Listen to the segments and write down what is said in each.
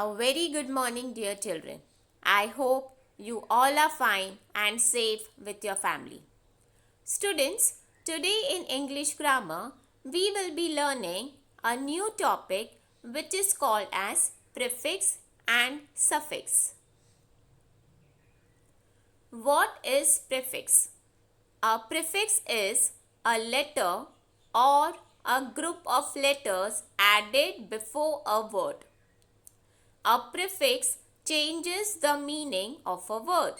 A very good morning, dear children. I hope you all are fine and safe with your family. Students, today in English grammar, we will be learning a new topic which is called as prefix and suffix. What is prefix? A prefix is a letter or a group of letters added before a word. A prefix changes the meaning of a word.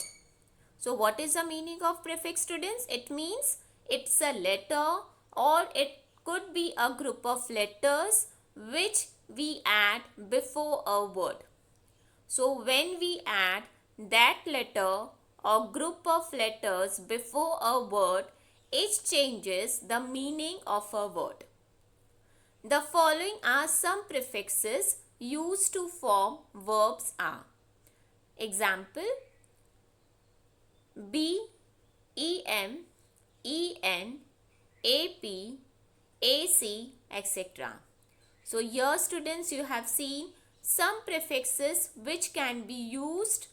So what is the meaning of prefix, students? It means it's a letter or it could be a group of letters which we add before a word. So when we add that letter or group of letters before a word, it changes the meaning of a word. The following are some prefixes used to form verbs are. Example: be, em, en, ap, ac, etc. So here students, you have seen some prefixes which can be used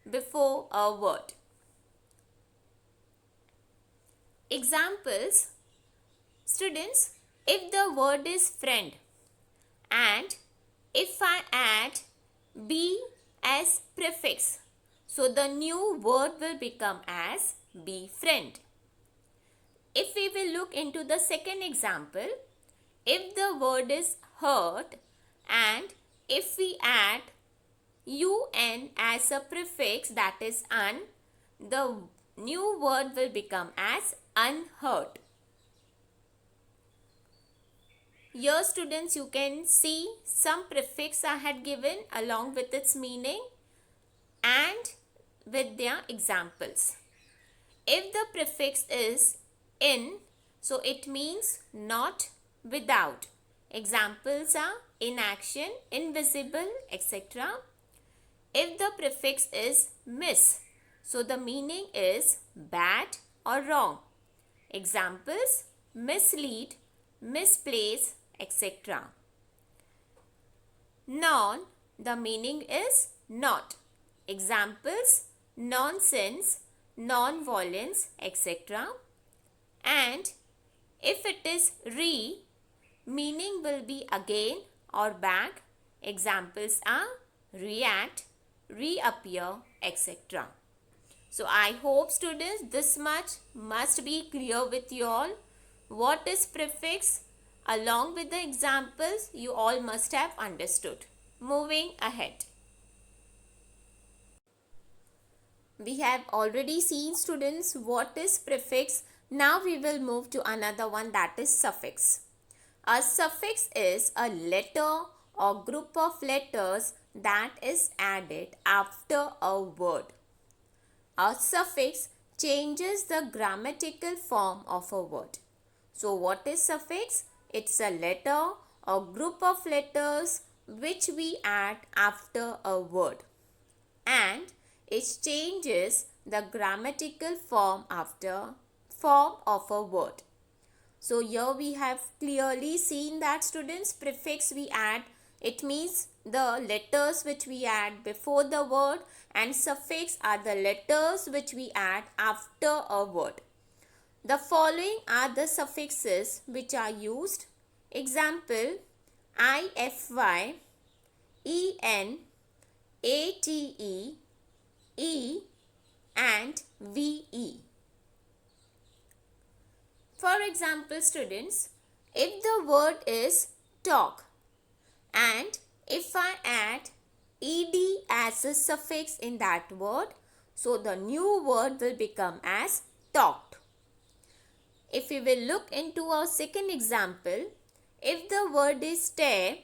before a word. Examples: students, if the word is friend and if I add be as prefix, so the new word will become as be friend. If we will look into the second example, if the word is hurt and if we add un as a prefix, that is un, the new word will become as unhurt. Here students, you can see some prefix I had given along with its meaning and with their examples. If the prefix is in, so it means not, without. Examples are inaction, invisible, etc. If the prefix is miss, so the meaning is bad or wrong. Examples: mislead, misplace, etc. Non, the meaning is not. Examples: nonsense, non-violence, etc. And if it is re, meaning will be again or back. Examples are react, reappear, etc. So I hope students this much must be clear with you all. What is prefix? Along with the examples, you all must have understood. Moving ahead. We have already seen, students, what is prefix. Now we will move to another one, that is suffix. A suffix is a letter or group of letters that is added after a word. A suffix changes the grammatical form of a word. So what is suffix? It's a letter or group of letters which we add after a word, and it changes the grammatical form of a word. So here we have clearly seen that, students, prefix we add, it means the letters which we add before the word, and suffix are the letters which we add after a word. The following are the suffixes which are used. Example: ify, en, ate, e, and ve. For example, students, if the word is talk and if I add ed as a suffix in that word, so the new word will become as talked. If we will look into our second example, if the word is stare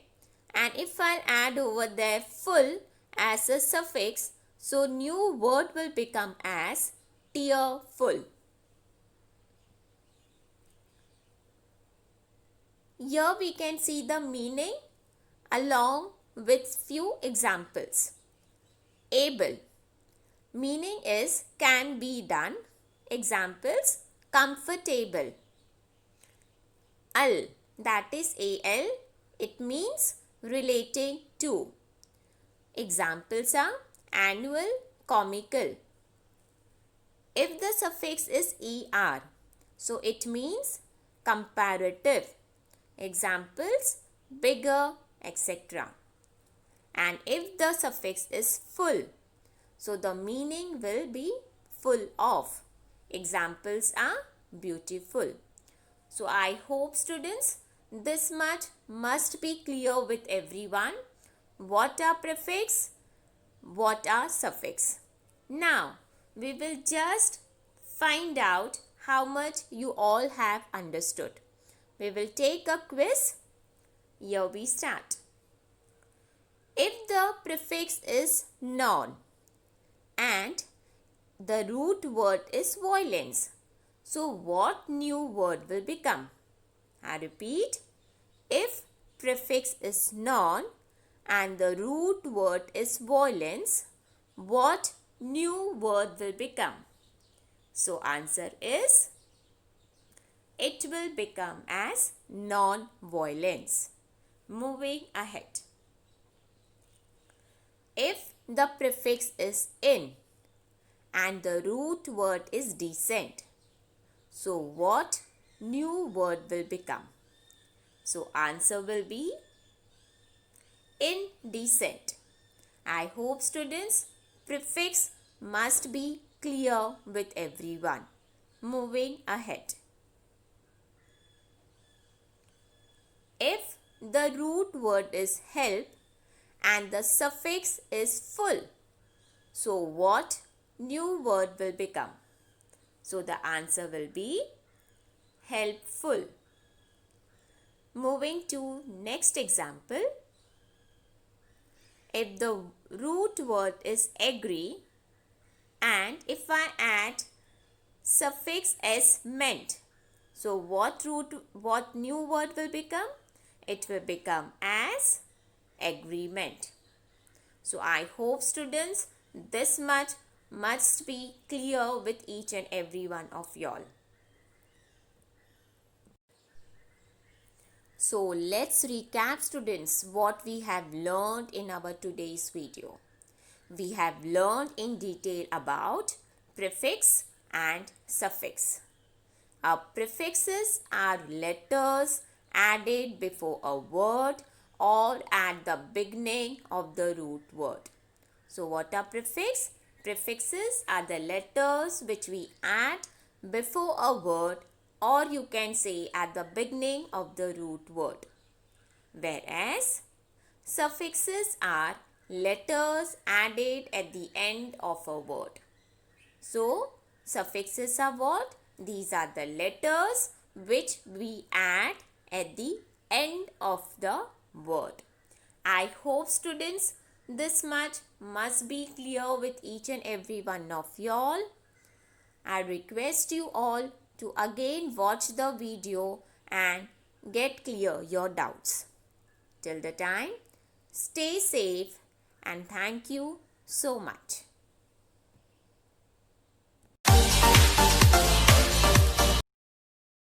and if I add over there full as a suffix, so new word will become as tearful. Here we can see the meaning along with few examples. Able, meaning is can be done. Examples: comfortable. Al, that is al, it means relating to. Examples are annual, comical. If the suffix is er, so it means comparative. Examples bigger, etc. And if the suffix is full, so the meaning will be full of. Examples are beautiful. So I hope students this much must be clear with everyone. What are prefix? What are suffix? Now we will just find out how much you all have understood. We will take a quiz. Here we start. If the prefix is non and the root word is violence, so what new word will become? I repeat, if prefix is non and the root word is violence, what new word will become? So answer is, it will become as non-violence. Moving ahead. If the prefix is in and the root word is decent, so what new word will become? So answer will be indecent. I hope students prefix must be clear with everyone. Moving ahead. If the root word is help and the suffix is full, so what new word will become? So the answer will be helpful. Moving to next example. If the root word is agree and if I add suffix s meant, so what new word will become? It will become as agreement. So I hope students this much must be clear with each and every one of y'all. So let's recap students what we have learned in our today's video. We have learned in detail about prefix and suffix. Our prefixes are letters added before a word or at the beginning of the root word. So what are prefix? Prefixes are the letters which we add before a word or you can say at the beginning of the root word. Whereas suffixes are letters added at the end of a word. So suffixes are what? These are the letters which we add at the end of the word. I hope students this much must be clear with each and every one of y'all. I request you all to again watch the video and get clear your doubts. Till the time, stay safe and thank you so much.